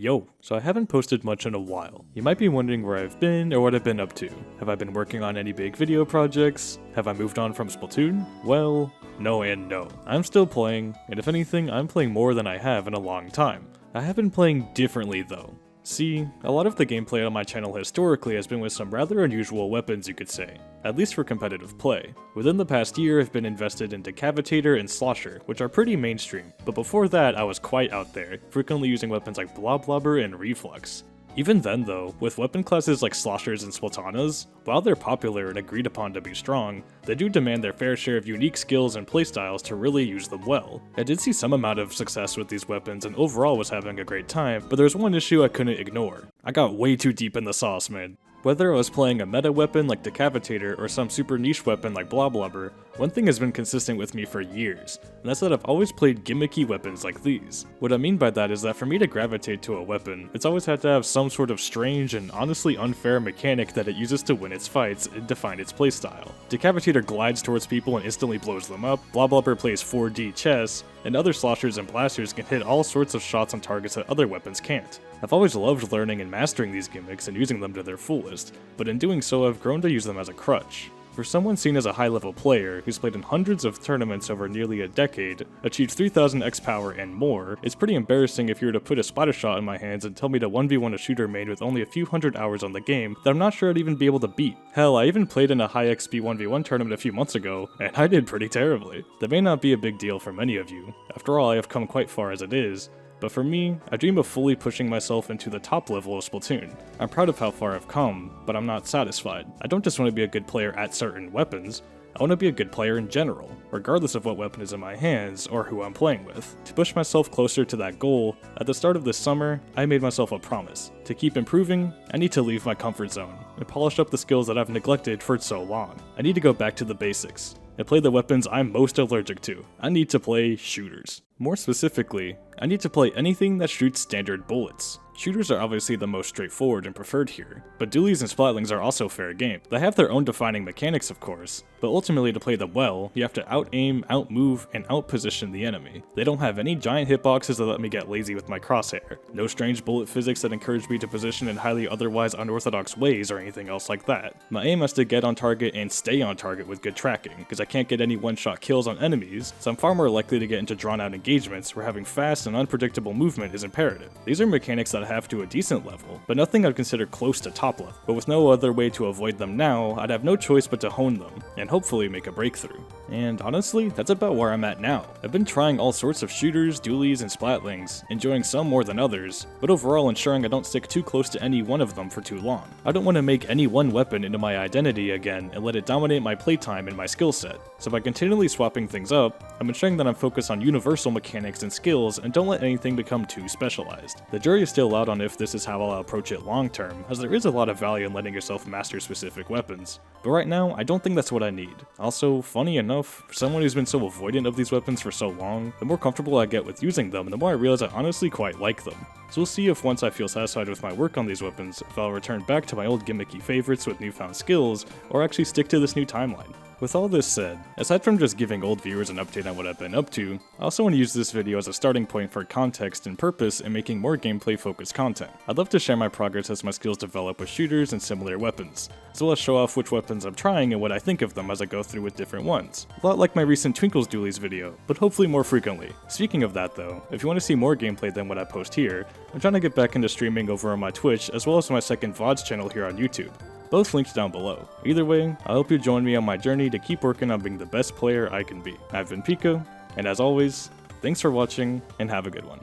Yo, so I haven't posted much in a while. You might be wondering where I've been or what I've been up to. Have I been working on any big video projects? Have I moved on from Splatoon? Well, no and no. I'm still playing, and if anything, I'm playing more than I have in a long time. I have been playing differently though. See, a lot of the gameplay on my channel historically has been with some rather unusual weapons, you could say, at least for competitive play. Within the past year, I've been invested in Decapitator and Slosher, which are pretty mainstream, but before that I was quite out there, frequently using weapons like Bloblobber and Reflux. Even then though, with weapon classes like Sloshers and Splatanas, while they're popular and agreed upon to be strong, they do demand their fair share of unique skills and playstyles to really use them well. I did see some amount of success with these weapons and overall was having a great time, but there's one issue I couldn't ignore. I got way too deep in the sauce, man. Whether I was playing a meta weapon like Decapitator or some super niche weapon like Bloblobber, one thing has been consistent with me for years, and that's that I've always played gimmicky weapons like these. What I mean by that is that for me to gravitate to a weapon, it's always had to have some sort of strange and honestly unfair mechanic that it uses to win its fights and define its playstyle. Decapitator glides towards people and instantly blows them up, Bloblobber plays 4D chess, and other sloshers and blasters can hit all sorts of shots on targets that other weapons can't. I've always loved learning and mastering these gimmicks and using them to their fullest, but in doing so I've grown to use them as a crutch. For someone seen as a high-level player, who's played in hundreds of tournaments over nearly a decade, achieved 3000 X power and more, it's pretty embarrassing if you were to put a splatter shot in my hands and tell me to 1v1 a shooter main with only a few hundred hours on the game that I'm not sure I'd even be able to beat. Hell, I even played in a high XP 1v1 tournament a few months ago, and I did pretty terribly. That may not be a big deal for many of you. After all, I have come quite far as it is, but for me, I dream of fully pushing myself into the top level of Splatoon. I'm proud of how far I've come, but I'm not satisfied. I don't just want to be a good player at certain weapons, I want to be a good player in general, regardless of what weapon is in my hands or who I'm playing with. To push myself closer to that goal, at the start of this summer, I made myself a promise. To keep improving, I need to leave my comfort zone and polish up the skills that I've neglected for so long. I need to go back to the basics and play the weapons I'm most allergic to. I need to play shooters. More specifically, I need to play anything that shoots standard bullets. Shooters are obviously the most straightforward and preferred here, but dualies and splatlings are also fair game. They have their own defining mechanics of course, but ultimately to play them well, you have to out-aim, out-move, and out-position the enemy. They don't have any giant hitboxes that let me get lazy with my crosshair, no strange bullet physics that encourage me to position in highly otherwise unorthodox ways or anything else like that. My aim has to get on target and stay on target with good tracking, because I can't get any one-shot kills on enemies, so I'm far more likely to get into drawn-out engagements where having fast and unpredictable movement is imperative. These are mechanics that I have to a decent level, but nothing I'd consider close to top level. But with no other way to avoid them now, I'd have no choice but to hone them, and hopefully make a breakthrough. And honestly, that's about where I'm at now. I've been trying all sorts of shooters, dualies, and splatlings, enjoying some more than others, but overall ensuring I don't stick too close to any one of them for too long. I don't want to make any one weapon into my identity again and let it dominate my playtime and my skill set. So by continually swapping things up, I'm ensuring that I'm focused on universal mechanics and skills and don't let anything become too specialized. The jury is still out on if this is how I'll approach it long term, as there is a lot of value in letting yourself master specific weapons. But right now, I don't think that's what I need. Also, funny enough, for someone who's been so avoidant of these weapons for so long, the more comfortable I get with using them, the more I realize I honestly quite like them. So we'll see if once I feel satisfied with my work on these weapons, if I'll return back to my old gimmicky favorites with newfound skills, or actually stick to this new timeline. With all this said, aside from just giving old viewers an update on what I've been up to, I also want to use this video as a starting point for context and purpose in making more gameplay focused content. I'd love to share my progress as my skills develop with shooters and similar weapons, as well as show off which weapons I'm trying and what I think of them as I go through with different ones. A lot like my recent Twinkles Dualies video, but hopefully more frequently. Speaking of that though, if you want to see more gameplay than what I post here, I'm trying to get back into streaming over on my Twitch as well as my second VODs channel here on YouTube. Both links down below. Either way, I hope you join me on my journey to keep working on being the best player I can be. I've been Pico, and as always, thanks for watching and have a good one.